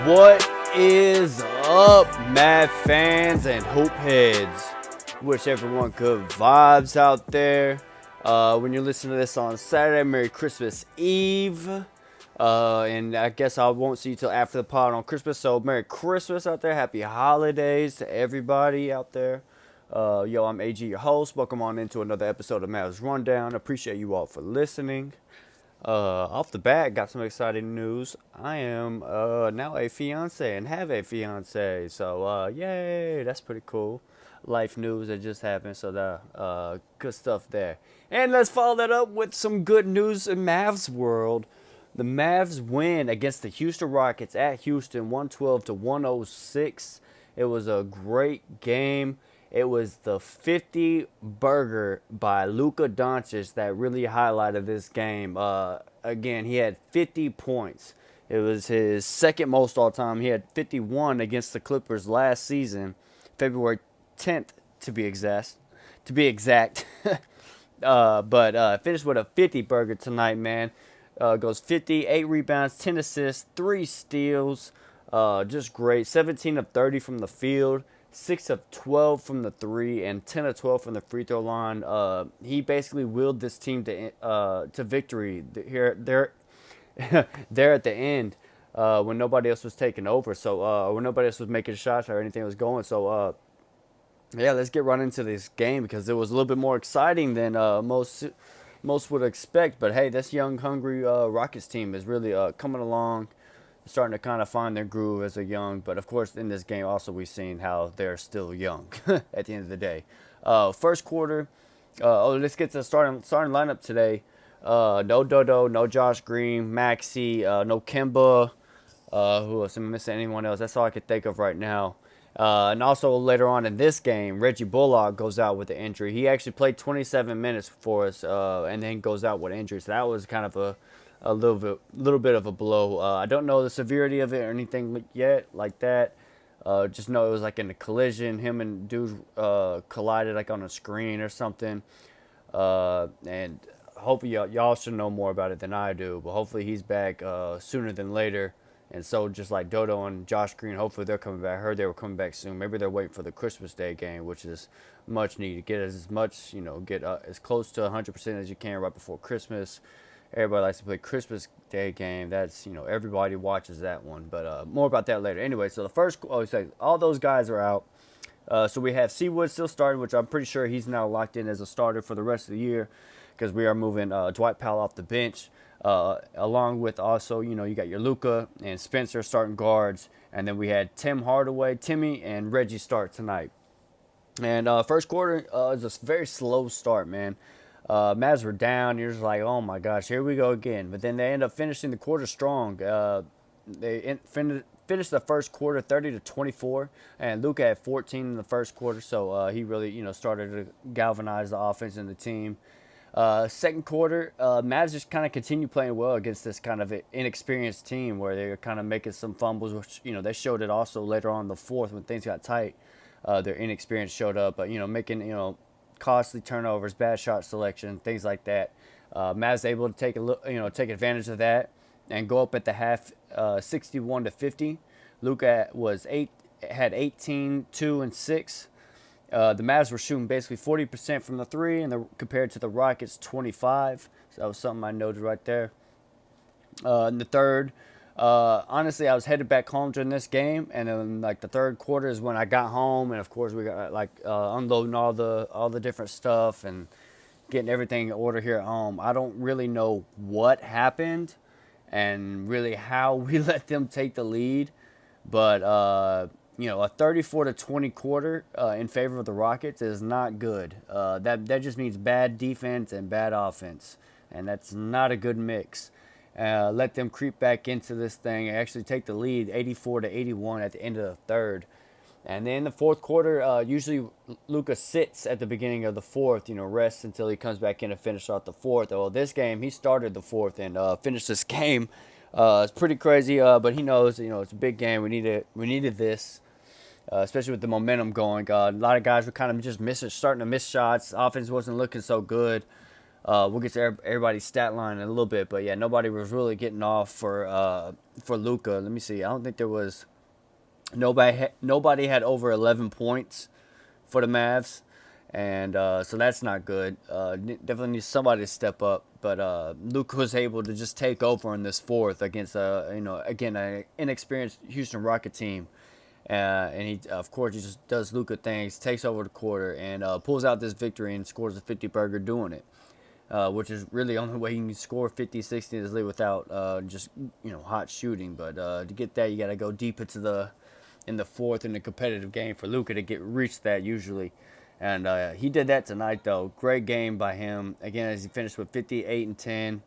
What is up, Mav fans and hoop heads? Wish everyone good vibes out there. When you're listening to this on Saturday, Merry Christmas Eve. And I guess I won't see you till after the pod on Christmas. So Merry Christmas out there. Happy holidays to everybody out there. I'm AG, your host. Welcome on into another episode of Mavs Rundown. Appreciate you all for listening. Off the bat, got some exciting news. I am now a fiance and have a fiance. So yay, that's pretty cool. Life news that just happened. So good stuff there. And let's follow that up with some good news in Mavs world. The Mavs win against the Houston Rockets at Houston, 112-106. It was a great game. It was the 50 burger by Luka Doncic that really highlighted this game. Again, he had 50 points. It was his second most all time. He had 51 against the Clippers last season, February 10th to be exact. But finished with a 50 burger tonight, man. Goes 50, 8 rebounds, 10 assists, 3 steals. Just great. 17 of 30 from the field. 6 of 12 from the 3 and 10 of 12 from the free throw line. He basically willed this team to victory there at the end when nobody else was taking over. So when nobody else was making shots or anything was going. So let's get right into this game because it was a little bit more exciting than most would expect. But hey, this young, hungry Rockets team is really coming along. Starting to kind of find their groove as a young, but of course in this game also we've seen how they're still young at the end of the day. First quarter, let's get to the starting lineup today. No Dodo, no Josh Green, Maxey, no Kemba. Who else? Am I missing anyone else? That's all I could think of right now. And also later on in this game, Reggie Bullock goes out with an injury. He actually played 27 minutes for us, and then goes out with injury. So that was kind of a little bit of a blow. I don't know the severity of it or anything yet like that. Just know it was like in a collision. Him and dude collided like on a screen or something. And hopefully y'all should know more about it than I do. But hopefully he's back sooner than later. And so just like Dodo and Josh Green, hopefully they're coming back. I heard they were coming back soon. Maybe they're waiting for the Christmas Day game, which is much needed. Get as much, get as close to 100% as you can right before Christmas. Everybody likes to play Christmas Day game. That's, everybody watches that one. But more about that later. Anyway, so the first, all those guys are out. So we have Seawood still starting, which I'm pretty sure he's now locked in as a starter for the rest of the year because we are moving Dwight Powell off the bench. Along with also, you got your Luka and Spencer starting guards. And then we had Timmy, and Reggie start tonight. And first quarter is a very slow start, man. Mavs were down. You're just like, oh my gosh, here we go again. But then they end up finishing the quarter strong. They finished the first quarter 30-24, and Luka had 14 in the first quarter. So he really, started to galvanize the offense and the team. Second quarter, Mavs just kind of continued playing well against this kind of inexperienced team where they were kind of making some fumbles, which, they showed it also later on in the fourth when things got tight. Their inexperience showed up, but, making, costly turnovers, bad shot selection, things like that. Mavs able to take advantage of that and go up at the half, 61-50. Luka had 18, 2, and 6. The Mavs were shooting basically 40% from the three, and compared to the Rockets 25. So that was something I noted right there. In the third, honestly, I was headed back home during this game, and then like the third quarter is when I got home, and of course we got unloading all the different stuff and getting everything in order here at home. I don't really know what happened and really how we let them take the lead, but a 34-20 quarter in favor of the Rockets is not good. That just means bad defense and bad offense, and that's not a good mix. Let them creep back into this thing and actually take the lead 84-81 at the end of the third. And then the fourth quarter, usually Luka sits at the beginning of the fourth, rests until he comes back in to finish off the fourth. Well, this game, he started the fourth and finished this game. It's pretty crazy, but he knows, it's a big game. We needed this, especially with the momentum going. A lot of guys were kind of just starting to miss shots. Offense wasn't looking so good. We'll get to everybody's stat line in a little bit, but yeah, nobody was really getting off for Luka. Let me see. I don't think there was nobody had over 11 points for the Mavs, and so that's not good. Definitely needs somebody to step up. But Luka was able to just take over in this fourth against again an inexperienced Houston Rocket team. And he, of course, he just does Luka things, takes over the quarter, and pulls out this victory and scores a 50 burger doing it. Which is really the only way you can score 50, 60 in this league without just hot shooting. But to get that, you got to go deep in the fourth in the competitive game for Luka to reach that usually. And he did that tonight though. Great game by him again as he finished with 58 and 10.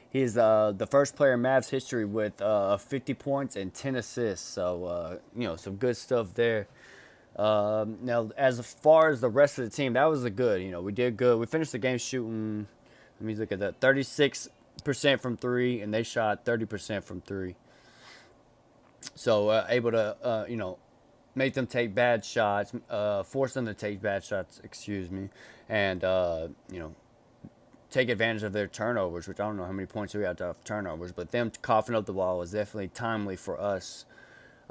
He's the first player in Mavs history with 50 points and 10 assists. So some good stuff there. Now, as far as the rest of the team, that was good. We did good. We finished the game shooting. Let me look at that. 36% from three, and they shot 30% from three. So able to make them take bad shots, force them to take bad shots. Excuse me, and take advantage of their turnovers, which I don't know how many points we had off turnovers, but them coughing up the ball was definitely timely for us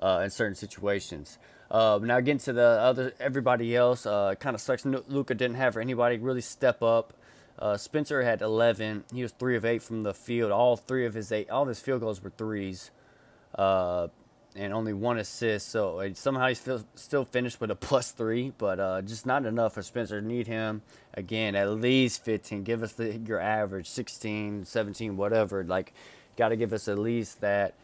in certain situations. Now getting to the everybody else, kind of sucks. Luka didn't have anybody really step up. Spencer had 11. He was 3 of 8 from the field. All of his field goals were threes, and only 1 assist. So somehow he's still finished with a +3, but just not enough for Spencer. Need him again at least 15. Give us your average 16, 17, whatever. Like, got to give us at least that.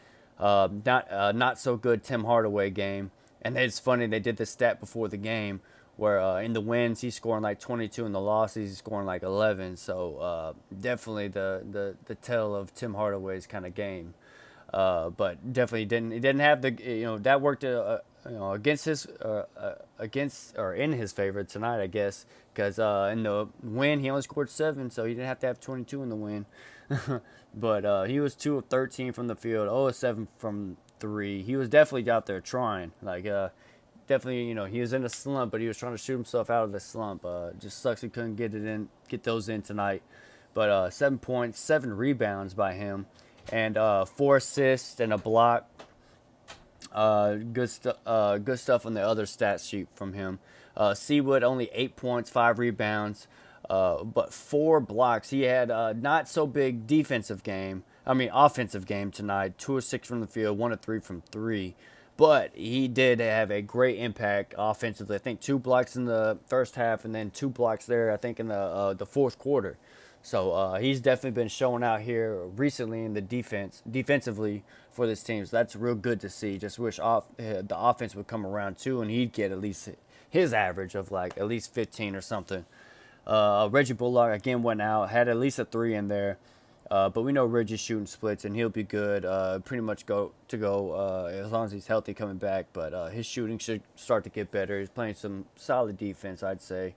Not so good Tim Hardaway game. And it's funny, they did this stat before the game where in the wins he's scoring like 22, in the losses he's scoring like 11. So definitely the tell of Tim Hardaway's kind of game. But definitely didn't have the that worked against or in his favor tonight, I guess, because in the win he only scored 7, so he didn't have to have 22 in the win. But he was 2 of 13 from the field, 0 of 7 from 3. He was definitely out there trying. Definitely, he was in a slump, but he was trying to shoot himself out of the slump. Just sucks he couldn't get those in tonight. But 7 points, 7 rebounds by him, and 4 assists and a block. Good stuff on the other stat sheet from him. Seawood only 8 points, 5 rebounds, but 4 blocks. He had not so big offensive game tonight. 2 of 6 from the field, 1 of 3 from 3. But he did have a great impact offensively. I think 2 blocks in the first half, and then 2 blocks there, I think, in the fourth quarter. So he's definitely been showing out here recently in the defensively for this team. So that's real good to see. Just wish the offense would come around too, and he'd get at least his average of like at least 15 or something. Reggie Bullock again went out, had at least a 3 in there. But we know Reggie's shooting splits, and he'll be good. Pretty much go as long as he's healthy coming back. But his shooting should start to get better. He's playing some solid defense, I'd say,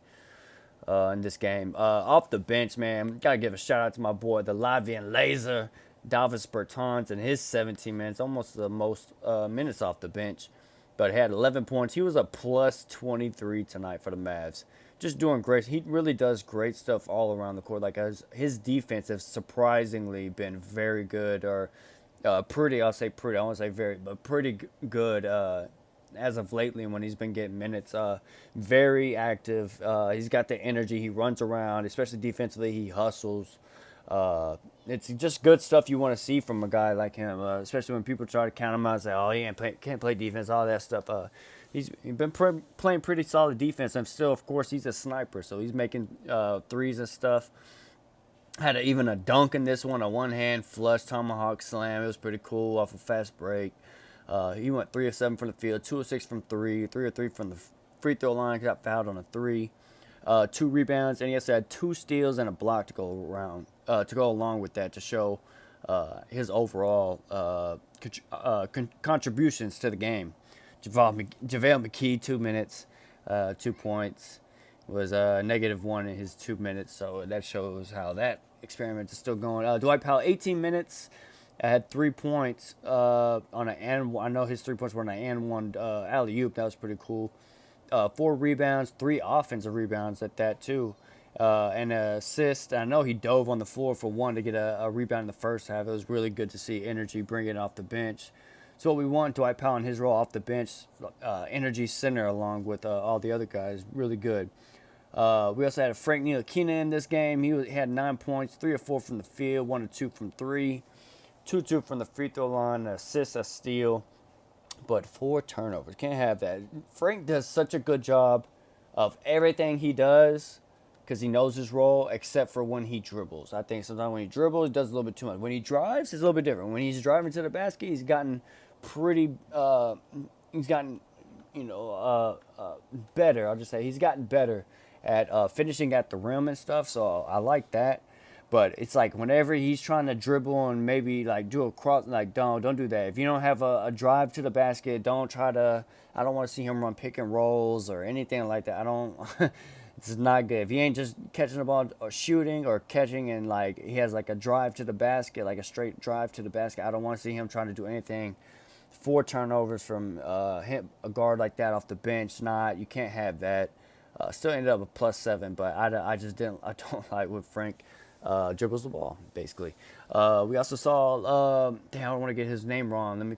in this game. Off the bench, man, gotta give a shout out to my boy, the Lavian Laser, Davis Bertans, and his 17 minutes, almost the most minutes off the bench. But had 11 points. He was a plus 23 tonight for the Mavs. Just doing great. He really does great stuff all around the court. Like his defense has surprisingly been very good, or pretty. I'll say pretty. I won't say very, but pretty good as of lately when he's been getting minutes. Very active. He's got the energy. He runs around, especially defensively. He hustles. It's just good stuff you want to see from a guy like him, especially when people try to count him out and say, "Oh, he can't play defense," all that stuff. He's been playing pretty solid defense, and still, of course, he's a sniper, so he's making threes and stuff. Had even a dunk in this one, a one-hand flush tomahawk slam. It was pretty cool off a fast break. He went 3 of 7 from the field, 2 of 6 from 3, 3 of 3 from the free throw line, got fouled on a 3. 2 rebounds, and he also had 2 steals and a block to go along with that to show his overall contributions to the game. JaVale McKee, 2 minutes, 2 points. Was -1 in his 2 minutes, so that shows how that experiment is still going. Dwight Powell, 18 minutes, had 3 points on an and I know his 3 points were on an and one alley-oop. That was pretty cool. 4 rebounds, 3 offensive rebounds at that too. and an assist. I know he dove on the floor for one to get a rebound in the first half. It was really good to see energy bringing it off the bench. So what we want, Dwight Powell in his role off the bench, energy center along with all the other guys, really good. We also had Frank Ntilikina in this game. He had 9 points, 3 or 4 from the field, 1 or 2 from 3, 2 from the free throw line, an assist, a steal, but 4 turnovers. Can't have that. Frank does such a good job of everything he does because he knows his role, except for when he dribbles. I think sometimes when he dribbles, he does a little bit too much. When he drives, it's a little bit different. When he's driving to the basket, he's gotten pretty. He's gotten, better. I'll just say he's gotten better at finishing at the rim and stuff. So I like that. But it's like whenever he's trying to dribble and maybe like do a cross, like don't do that. If you don't have a drive to the basket, don't try to. I don't want to see him run pick and rolls or anything like that. I don't. This is not good. If he ain't just catching the ball or shooting or catching and like he has like a drive to the basket, like a straight drive to the basket, I don't want to see him trying to do anything. 4 turnovers from a guard like that off the bench. You can't have that. Still ended up with +7, but I just didn't. I don't like what Frank dribbles the ball basically. We also saw. Damn, I don't want to get his name wrong. Let me.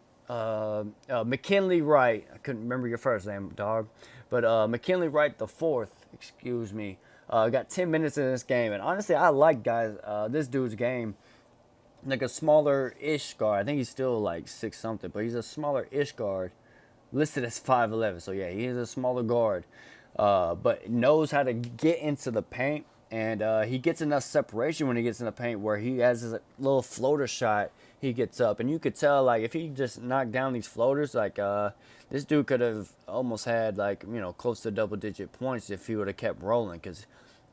McKinley Wright. I couldn't remember your first name, dog. But McKinley Wright the fourth. Excuse me. Got 10 minutes in this game, and honestly, I like guys. This dude's game. Like a smaller-ish guard. I think he's still like 6 something, but he's a smaller-ish guard, listed as 5'11". So yeah, he is a smaller guard, but knows how to get into the paint, and he gets enough separation when he gets in the paint where he has his little floater shot. He gets up, and you could tell like if he just knocked down these floaters, like this dude could have almost had like close to double-digit points if he would have kept rolling, because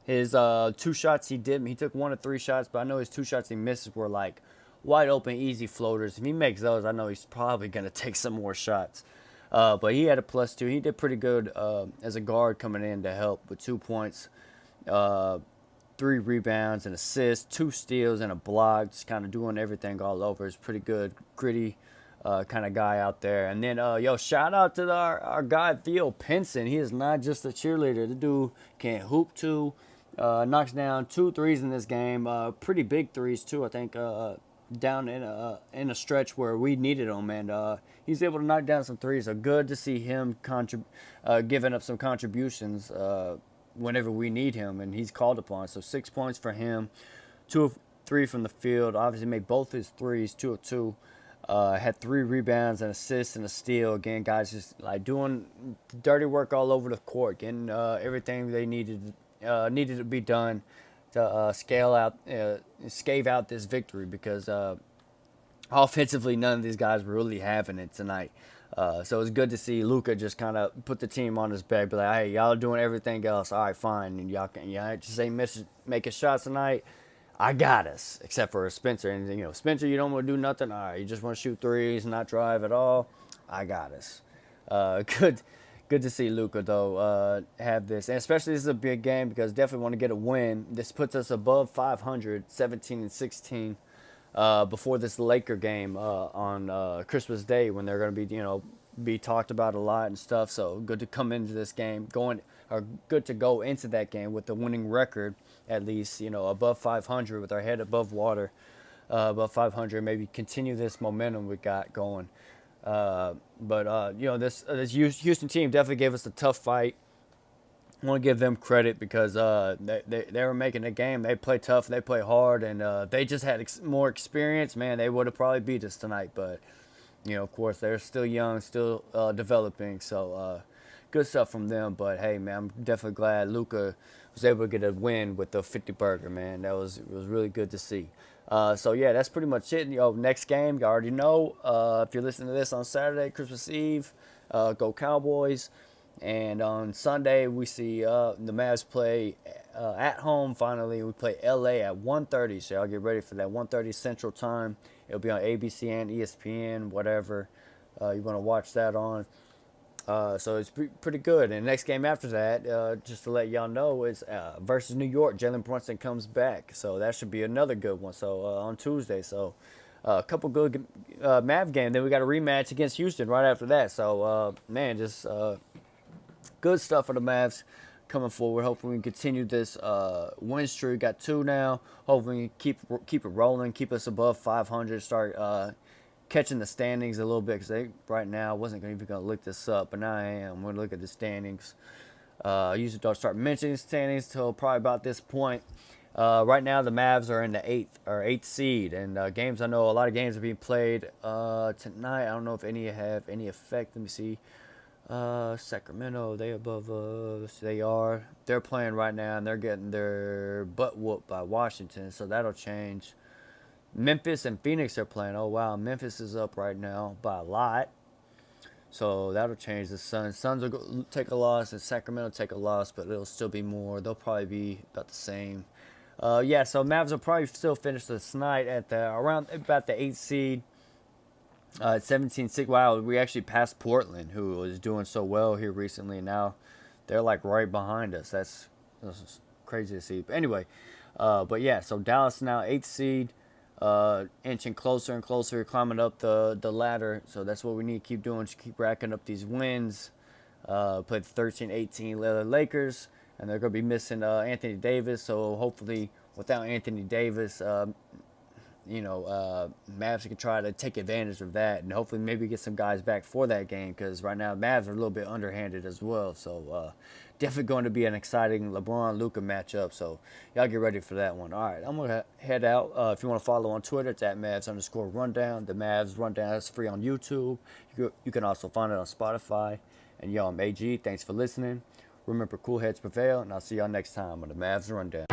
his 2 shots he took 1 of 3 shots, but I know his 2 shots he misses were like wide open, easy floaters. If he makes those, I know he's probably going to take some more shots. But he had a +2. He did pretty good as a guard coming in to help with 2 points, 3 rebounds, an assist, 2 steals, and a block. Just kind of doing everything all over. He's pretty good, gritty kind of guy out there. And then, shout out to our guy, Theo Pinson. He is not just a cheerleader. The dude can hoop too. Knocks down 2 threes in this game. Pretty big threes too. I think down in a stretch where we needed him, and he's able to knock down some threes. So good to see him giving up some contributions whenever we need him, and he's called upon. So 6 points for him, 2 of 3 from the field. Obviously made both his threes, 2 of 2. Had 3 rebounds, an assist, and a steal. Again, guys just like doing dirty work all over the court, getting everything they needed to be done to scave out this victory, because offensively none of these guys were really having it tonight. So it's good to see Luka just kind of put the team on his back, be like, hey, y'all doing everything else, all right, fine, and y'all just ain't making shots tonight. I got us, except for Spencer. And Spencer, you don't want to do nothing. All right, you just want to shoot threes, not drive at all. I got us. Good to see Luka though have this, and especially this is a big game because definitely want to get a win. This puts us above 500, 17-16, before this Laker game on Christmas Day, when they're going to be talked about a lot and stuff. So good to come into this game good to go into that game with the winning record, at least above 500 with our head above water, above 500. Maybe continue this momentum we got going. This Houston team definitely gave us a tough fight. I want to give them credit because they were making the game. They play tough, they play hard, and they just had more experience. Man, they would have probably beat us tonight. But of course, they're still young, still developing. So good stuff from them. But hey, man, I'm definitely glad Luka was able to get a win with the 50 burger. Man, it was really good to see. So yeah, that's pretty much it. Next game, you already know. If you're listening to this on Saturday, Christmas Eve, go Cowboys. And on Sunday, we see the Mavs play at home. Finally, we play LA at 1:30. So I'll get ready for that 1:30 Central Time. It'll be on ABC and ESPN, whatever you want to watch that on. So it's pretty good. And the next game after that, just to let y'all know, is versus New York. Jalen Brunson comes back. So that should be another good one. So on Tuesday. So a couple good Mav games. Then we got a rematch against Houston right after that. So, just good stuff for the Mavs. coming forward. Hopefully, we can continue this win streak. Got 2 now. Hopefully, we can keep it rolling. Keep us above 500. Start catching the standings a little bit because right now I wasn't even going to look this up, but now I am. I'm going to look at the standings. I usually don't start mentioning standings till probably about this point. Right now, the Mavs are in the eighth seed, and games, I know a lot of games are being played tonight. I don't know if any have any effect. Let me see. Sacramento, they above us. They are. They're playing right now, and they're getting their butt whooped by Washington, so that'll change. Memphis and Phoenix are playing. Oh wow, Memphis is up right now by a lot. So that'll change the Suns. Suns will take a loss, and Sacramento take a loss, but it'll still be more. They'll probably be about the same. Yeah, so Mavs will probably still finish this night at around about the 8th seed. 17-6. Wow, we actually passed Portland, who was doing so well here recently. And now they're like right behind us. That's crazy to see. But anyway, but yeah, so Dallas now 8th seed, inching closer and closer, climbing up the ladder. So that's what we need to keep doing. Just keep racking up these wins. Played 13-18 Lakers, and they're going to be missing Anthony Davis. So hopefully, without Anthony Davis, Mavs can try to take advantage of that, and hopefully maybe get some guys back for that game, because right now Mavs are a little bit underhanded as well. So definitely going to be an exciting LeBron-Luka matchup. So y'all get ready for that one. All right, I'm going to head out. If you want to follow on Twitter, it's at Mavs_rundown. The Mavs Rundown is free on YouTube. You can also find it on Spotify. And y'all, I'm AG. Thanks for listening. Remember, cool heads prevail, and I'll see y'all next time on the Mavs Rundown.